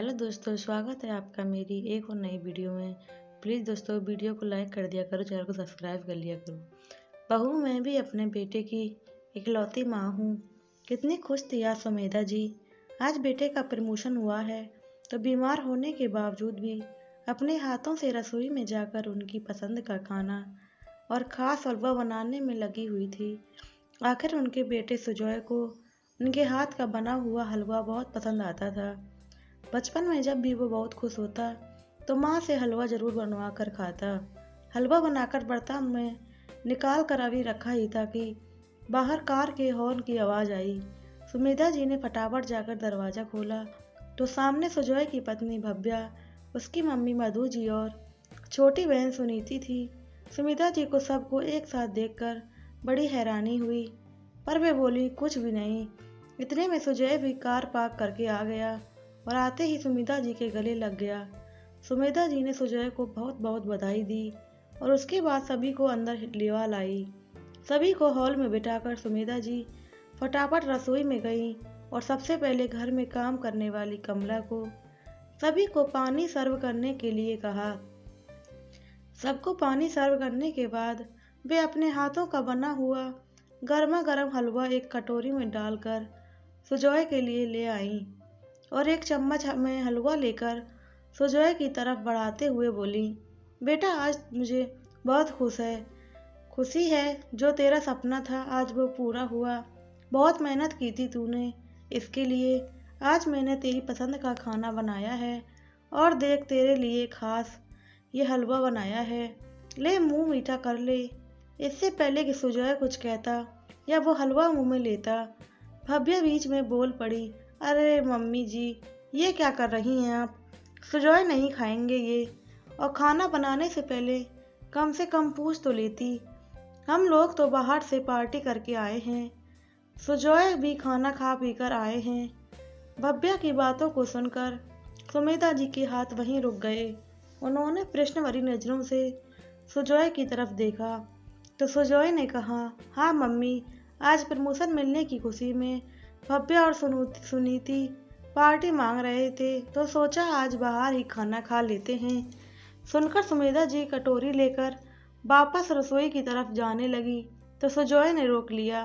Hello दोस्तों, स्वागत है आपका मेरी एक और नई वीडियो में। प्लीज़ दोस्तों वीडियो को लाइक कर दिया करो, चैनल को सब्सक्राइब कर लिया करो। बहू मैं भी अपने बेटे की इकलौती माँ हूँ। कितनी खुश थी आज सुमेधा जी। आज बेटे का प्रमोशन हुआ है तो बीमार होने के बावजूद भी अपने हाथों से रसोई में जाकर उनकी पसंद का खाना और ख़ास हलवा बनाने में लगी हुई थी। आखिर उनके बेटे सुजॉय को उनके हाथ का बना हुआ हलवा बहुत पसंद आता था। बचपन में जब भी वो बहुत खुश होता तो माँ से हलवा जरूर बनवा कर खाता। हलवा बनाकर बर्तन में निकाल कर अभी रखा ही था कि बाहर कार के हॉर्न की आवाज़ आई। सुमेधा जी ने फटाफट जाकर दरवाज़ा खोला तो सामने सुजॉय की पत्नी भव्या, उसकी मम्मी मधु जी और छोटी बहन सुनीति थी। सुमेधा जी को सबको एक साथ देखकर बड़ी हैरानी हुई, पर वे बोली कुछ भी नहीं। इतने में सुजॉय भी कार पार्क करके आ गया और आते ही सुमेधा जी के गले लग गया। सुमेधा जी ने सुजॉय को बहुत बहुत बधाई दी और उसके बाद सभी को अंदर लेवा लाई। सभी को हॉल में बिठाकर सुमेधा जी फटाफट रसोई में गईं और सबसे पहले घर में काम करने वाली कमला को सभी को पानी सर्व करने के लिए कहा। सबको पानी सर्व करने के बाद वे अपने हाथों का बना हुआ गर्मा गर्म हलवा एक कटोरी में डालकर सुजॉय के लिए ले आईं और एक चम्मच में हलवा लेकर सुजॉय की तरफ बढ़ाते हुए बोली, बेटा आज मुझे बहुत खुशी है, जो तेरा सपना था आज वो पूरा हुआ। बहुत मेहनत की थी तूने इसके लिए। आज मैंने तेरी पसंद का खाना बनाया है और देख तेरे लिए खास ये हलवा बनाया है। ले मुंह मीठा कर ले। इससे पहले कि सुजॉय कुछ कहता या वो हलवा मुंह में लेता, भव्या बीच में बोल पड़ी, अरे मम्मी जी, ये क्या कर रही हैं आप? सुजॉय नहीं खाएंगे ये, और खाना बनाने से पहले कम से कम पूछ तो लेती। हम लोग तो बाहर से पार्टी करके आए हैं, सुजॉय भी खाना खा पी कर आए हैं। भव्या की बातों को सुनकर सुमेधा जी के हाथ वहीं रुक गए। उन्होंने प्रश्न भरी नजरों से सुजॉय की तरफ देखा तो सुजॉय ने कहा, हाँ मम्मी, आज प्रमोशन मिलने की खुशी में भव्या और सुनीति पार्टी मांग रहे थे तो सोचा आज बाहर ही खाना खा लेते हैं। सुनकर सुमेधा जी कटोरी लेकर वापस रसोई की तरफ जाने लगी तो सुजॉय ने रोक लिया।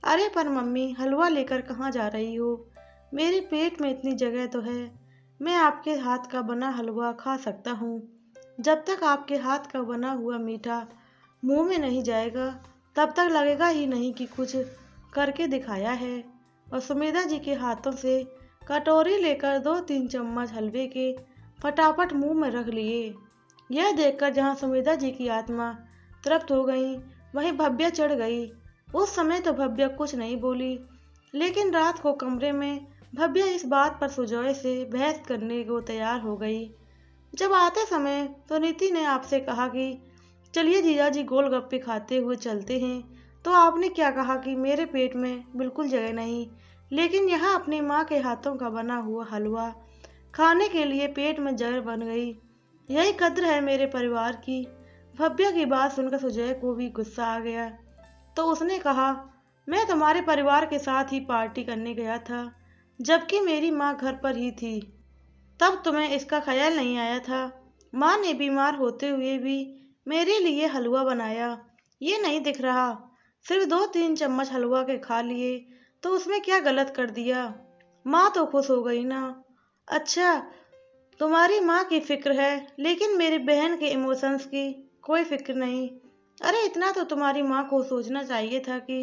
अरे पर मम्मी, हलवा लेकर कहाँ जा रही हो? मेरे पेट में इतनी जगह तो है, मैं आपके हाथ का बना हलवा खा सकता हूँ। जब तक आपके हाथ का बना हुआ मीठा मुंह में नहीं जाएगा तब तक लगेगा ही नहीं कि कुछ करके दिखाया है। और सुमेधा जी के हाथों से कटोरी लेकर 2-3 चम्मच हलवे के फटाफट मुंह में रख लिए। यह देखकर जहां सुमेधा जी की आत्मा तृप्त हो गई, वहीं भव्या चढ़ गई। उस समय तो भव्या कुछ नहीं बोली, लेकिन रात को कमरे में भव्या इस बात पर सुजॉय से बहस करने को तैयार हो गई। जब आते समय सुनीति ने आपसे कहा कि चलिए जीजा जी गोलगप्पे खाते हुए चलते हैं, तो आपने क्या कहा कि मेरे पेट में बिल्कुल जगह नहीं, लेकिन यहाँ अपनी माँ के हाथों का बना हुआ हलवा खाने के लिए पेट में जगह बन गई। यही कद्र है मेरे परिवार की। भव्या की बात सुनकर सुजय को भी गुस्सा आ गया तो उसने कहा, मैं तुम्हारे परिवार के साथ ही पार्टी करने गया था, जबकि मेरी माँ घर पर ही थी। तब तुम्हें इसका ख्याल नहीं आया था? माँ ने बीमार होते हुए भी मेरे लिए हलवा बनाया, ये नहीं दिख रहा? सिर्फ 2-3 चम्मच हलवा के खा लिए तो उसमें क्या गलत कर दिया? माँ तो खुश हो गई ना। अच्छा, तुम्हारी माँ की फिक्र है, लेकिन मेरी बहन के इमोशंस की कोई फिक्र नहीं। अरे इतना तो तुम्हारी माँ को सोचना चाहिए था कि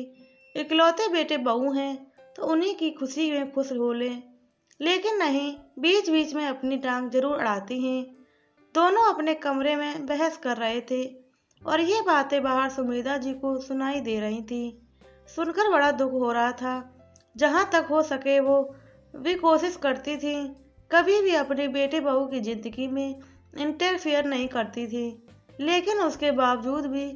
इकलौते बेटे बहू हैं तो उन्हीं की खुशी में खुश हो लें, लेकिन नहीं, बीच बीच में अपनी टांग जरूर अड़ाती हैं। दोनों अपने कमरे में बहस कर रहे थे और ये बातें बाहर सुमेधा जी को सुनाई दे रही थी। सुनकर बड़ा दुख हो रहा था। जहाँ तक हो सके वो भी कोशिश करती थी, कभी भी अपने बेटे बहू की जिंदगी में इंटरफेयर नहीं करती थी, लेकिन उसके बावजूद भी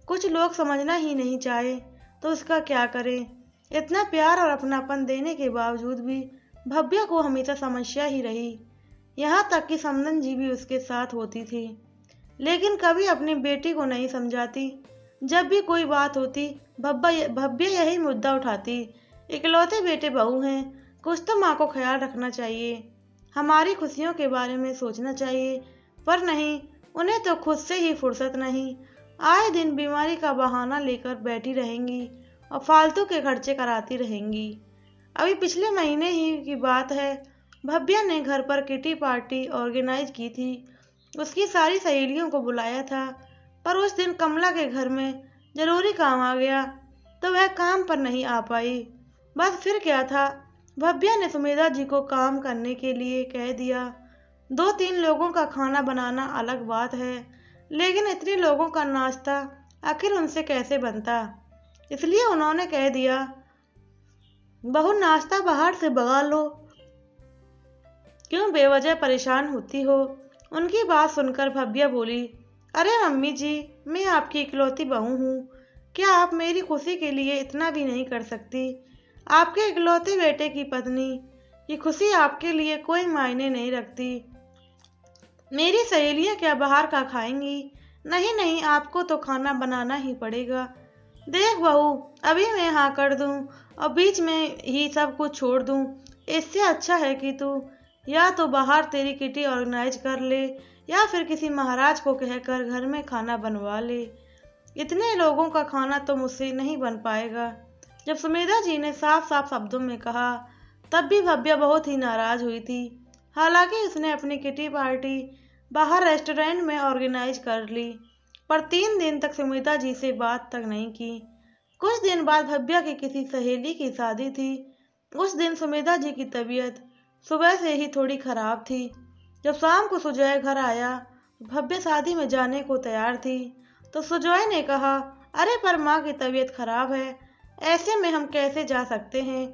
कुछ लोग समझना ही नहीं चाहे तो उसका क्या करें। इतना प्यार और अपनापन देने के बावजूद भी भव्या को हमेशा समस्या ही रही। यहाँ तक कि समदन जी भी उसके साथ होती थी, लेकिन कभी अपनी बेटी को नहीं समझाती। जब भी कोई बात होती भव्या यही मुद्दा उठाती, इकलौते बेटे बहू हैं, कुछ तो माँ को ख्याल रखना चाहिए। हमारी खुशियों के बारे में सोचना चाहिए, पर नहीं, उन्हें तो खुद से ही फुर्सत नहीं। आए दिन बीमारी का बहाना लेकर बैठी रहेंगी और फालतू के खर्चे कराती रहेंगी। अभी पिछले महीने ही की बात है, भव्या ने घर पर किटी पार्टी ऑर्गेनाइज की थी। उसकी सारी सहेलियों को बुलाया था, पर उस दिन कमला के घर में जरूरी काम आ गया तो वह काम पर नहीं आ पाई। बस फिर क्या था, भव्या ने सुमेधा जी को काम करने के लिए कह दिया। 2-3 लोगों का खाना बनाना अलग बात है, लेकिन इतने लोगों का नाश्ता आखिर उनसे कैसे बनता। इसलिए उन्होंने कह दिया, बहू नाश्ता बाहर से मंगा लो, क्यों बेवजह परेशान होती हो। उनकी बात सुनकर भव्या बोली, अरे मम्मी जी, मैं आपकी इकलौती बहू हूँ, क्या आप मेरी खुशी के लिए इतना भी नहीं कर सकती। आपके इकलौते बेटे की पत्नी की खुशी आपके लिए कोई मायने नहीं रखती। मेरी सहेलियां क्या बाहर का खाएंगी। नहीं नहीं, आपको तो खाना बनाना ही पड़ेगा। देख बहू, अभी मैं हाँ कर दूं और बीच में ही सब कुछ छोड़ दूं, इससे अच्छा है कि तू या तो बाहर तेरी किटी ऑर्गेनाइज कर ले या फिर किसी महाराज को कहकर घर में खाना बनवा ले। इतने लोगों का खाना तो मुझसे नहीं बन पाएगा। जब सुमेधा जी ने साफ साफ शब्दों में कहा, तब भी भव्या बहुत ही नाराज हुई थी। हालांकि उसने अपनी किटी पार्टी बाहर रेस्टोरेंट में ऑर्गेनाइज कर ली, पर 3 दिन तक सुमेधा जी से बात तक नहीं की। कुछ दिन बाद भव्या की किसी सहेली की शादी थी। उस दिन सुमेधा जी की तबीयत सुबह से ही थोड़ी खराब थी। जब शाम को सुजय घर आया, भव्या शादी में जाने को तैयार थी, तो सुजय ने कहा, अरे पर माँ की तबीयत खराब है, ऐसे में हम कैसे जा सकते हैं।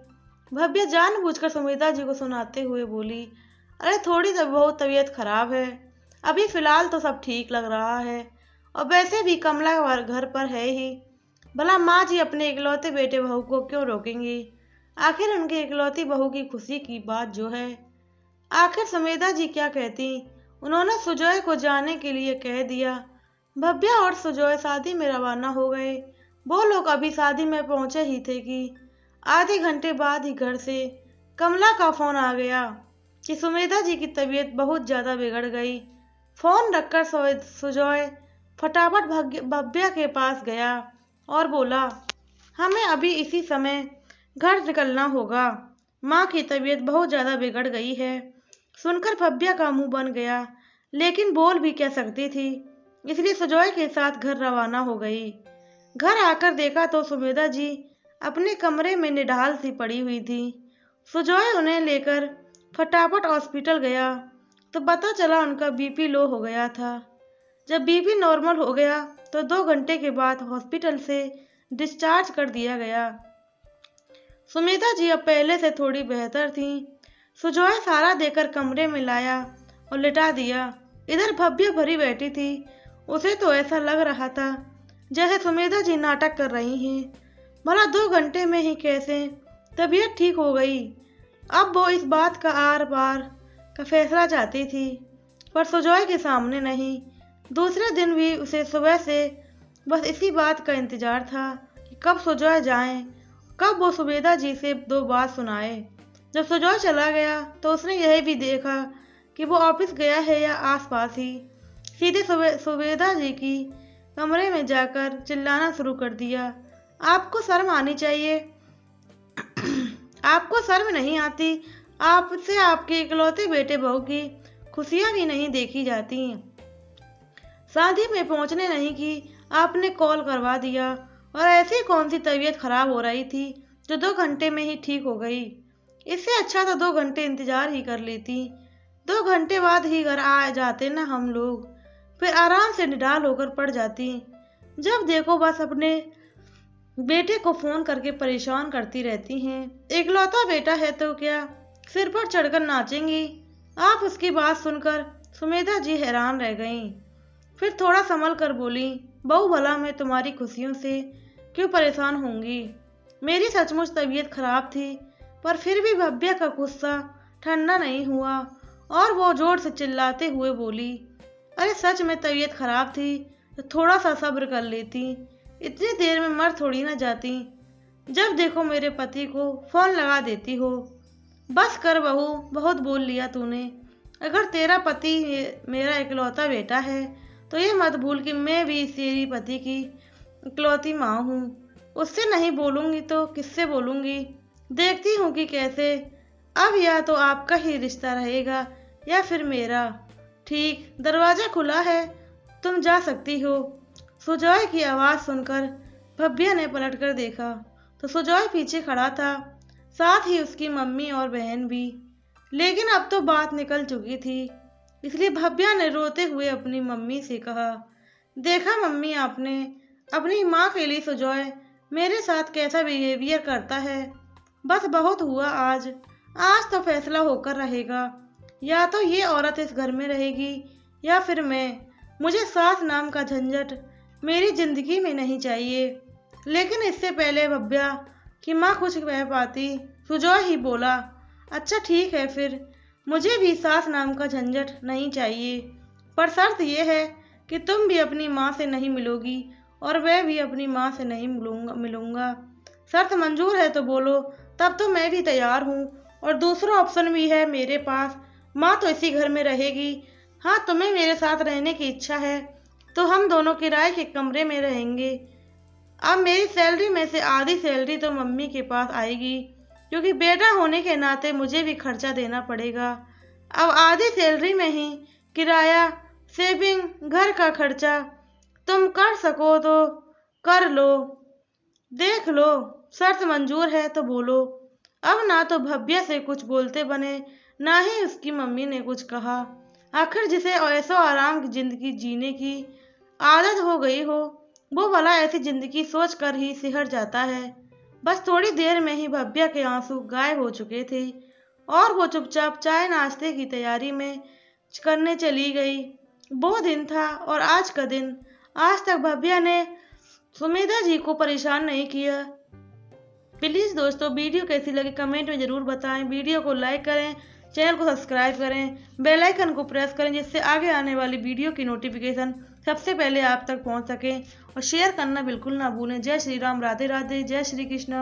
भव्या जानबूझकर सुमेधा जी को सुनाते हुए बोली, अरे थोड़ी तो बहुत तबीयत खराब है, अभी फिलहाल तो सब ठीक लग रहा है, और वैसे भी कमला घर पर है ही, भला माँ जी अपने इकलौते बेटे बहू को क्यों रोकेंगी। आखिर उनकी इकलौती बहू की खुशी की बात जो है। आखिर सुमेधा जी क्या कहती। उन्होंने सुजय को जाने के लिए कह दिया। भव्या और सुजय शादी में रवाना हो गए। वो लोग अभी शादी में पहुंचे ही थे कि आधे घंटे बाद ही घर से कमला का फोन आ गया कि सुमेधा जी की तबीयत बहुत ज्यादा बिगड़ गई। फोन रखकर सुजय फटाफट भव्या के पास गया और बोला, हमें अभी इसी समय घर निकलना होगा, माँ की तबीयत बहुत ज्यादा बिगड़ गई है। सुनकर भव्या का मुंह बन गया, लेकिन बोल भी क्या सकती थी, इसलिए सुजय के साथ घर रवाना हो गई। घर आकर देखा तो सुमेधा जी अपने कमरे में निढाल सी पड़ी हुई थी। सुजय उन्हें लेकर फटाफट हॉस्पिटल गया तो पता चला उनका बीपी लो हो गया था। जब बीपी नॉर्मल हो गया तो 2 घंटे के बाद हॉस्पिटल से डिस्चार्ज कर दिया गया। सुमेधा जी अब पहले से थोड़ी बेहतर थीं। सुजय सारा देकर कमरे में लाया और लिटा दिया। इधर भव्या भरी बैठी थी। उसे तो ऐसा लग रहा था जैसे सुमेधा जी नाटक कर रही हैं। भला 2 घंटे में ही कैसे तबीयत ठीक हो गई। अब वो इस बात का आर पार का फैसला चाहती थी, पर सुजय के सामने नहीं। दूसरे दिन भी उसे सुबह से बस इसी बात का इंतजार था कि कब सुजय जाएं, कब वो सुमेधा जी से 2 बात सुनाए। जब सुजय चला गया तो उसने यह भी देखा कि वो ऑफिस गया है या आसपास ही। सीधे सुमेधा जी की कमरे में जाकर चिल्लाना शुरू कर दिया, आपको शर्म आनी चाहिए। आपको शर्म नहीं आती। आपसे आपके इकलौते बेटे बहू की खुशियां भी नहीं देखी जाती। शादी में पहुंचने नहीं की आपने कॉल करवा दिया, और ऐसी कौन सी तबीयत खराब हो रही थी जो 2 घंटे में ही ठीक हो गई। इससे अच्छा तो 2 घंटे इंतजार ही कर लेती। 2 घंटे बाद ही घर आ जाते ना हम लोग, फिर आराम से निढाल होकर पड़ जाती। जब देखो बस अपने बेटे को फोन करके परेशान करती रहती हैं। इकलौता बेटा है तो क्या सिर पर चढ़कर नाचेंगी। आप उसकी बात सुनकर सुमेधा जी हैरान रह गईं। फिर थोड़ा संभल कर बोली, बहू भला मैं तुम्हारी खुशियों से क्यों परेशान होंगी। मेरी सचमुच तबीयत खराब थी, पर फिर भी भव्या का गुस्सा ठंडा नहीं हुआ और वो जोर से चिल्लाते हुए बोली, अरे सच में तबीयत खराब थी तो थोड़ा सा सब्र कर लेती, इतनी देर में मर थोड़ी ना जाती। जब देखो मेरे पति को फोन लगा देती हो। बस कर बहू, बहुत बोल लिया तूने। अगर तेरा पति मेरा इकलौता बेटा है तो ये मत भूल कि मैं भी तेरी पति की इकलौती माँ हूँ। उससे नहीं बोलूँगी तो किससे बोलूँगी? देखती हूँ कि कैसे। अब या तो आपका ही रिश्ता रहेगा या फिर मेरा। ठीक, दरवाजा खुला है, तुम जा सकती हो। सुजॉय की आवाज़ सुनकर भव्या ने पलटकर देखा तो सुजॉय पीछे खड़ा था, साथ ही उसकी मम्मी और बहन भी। लेकिन अब तो बात निकल चुकी थी, इसलिए भव्या ने रोते हुए अपनी मम्मी से कहा, देखा मम्मी, आपने अपनी माँ के लिए सुजॉय मेरे साथ कैसा बिहेवियर करता है। बस बहुत हुआ आज। आज तो फैसला होकर रहेगा, या तो ये औरत इस घर में रहेगी या फिर मैं। मुझे सास नाम का झंझट मेरी जिंदगी में नहीं चाहिए। लेकिन इससे पहले भव्या की माँ कुछ कह पाती, सुजॉय ही बोला, अच्छा ठीक है फिर, मुझे भी सास नाम का झंझट नहीं चाहिए, पर शर्त यह है कि तुम भी अपनी माँ से नहीं मिलोगी और मैं भी अपनी माँ से नहीं मिलूंगा। शर्त मंजूर है तो बोलो, तब तो मैं भी तैयार हूँ। और दूसरा ऑप्शन भी है मेरे पास, माँ तो इसी घर में रहेगी। हाँ, तुम्हें मेरे साथ रहने की इच्छा है तो हम दोनों किराए के कमरे में रहेंगे। अब मेरी सैलरी में से आधी सैलरी तो मम्मी के पास आएगी, क्योंकि बेटा होने के नाते मुझे भी खर्चा देना पड़ेगा। अब आधी सैलरी में ही किराया, सेविंग, घर का खर्चा तुम कर सको तो कर लो, देख लो। शर्त मंजूर है तो बोलो। अब ना तो भव्या से कुछ बोलते बने, ना ही उसकी मम्मी ने कुछ कहा। आखिर जिसे ऐसो आराम की जिंदगी जीने की आदत हो गई हो, वो भला ऐसी जिंदगी सोच कर ही सिहर जाता है। बस थोड़ी देर में ही भव्या के आंसू गायब हो चुके थे और वो चुपचाप चाय नाश्ते की तैयारी में करने चली गई। वो दिन था और आज का दिन। आज तक भव्या ने सुमेधा जी को परेशान नहीं किया। प्लीज़ दोस्तों, वीडियो कैसी लगी कमेंट में ज़रूर बताएं। वीडियो को लाइक करें, चैनल को सब्सक्राइब करें, बेल आइकन को प्रेस करें, जिससे आगे आने वाली वीडियो की नोटिफिकेशन सबसे पहले आप तक पहुंच सके। और शेयर करना बिल्कुल ना भूलें। जय श्री राम, राधे राधे, जय श्री कृष्ण।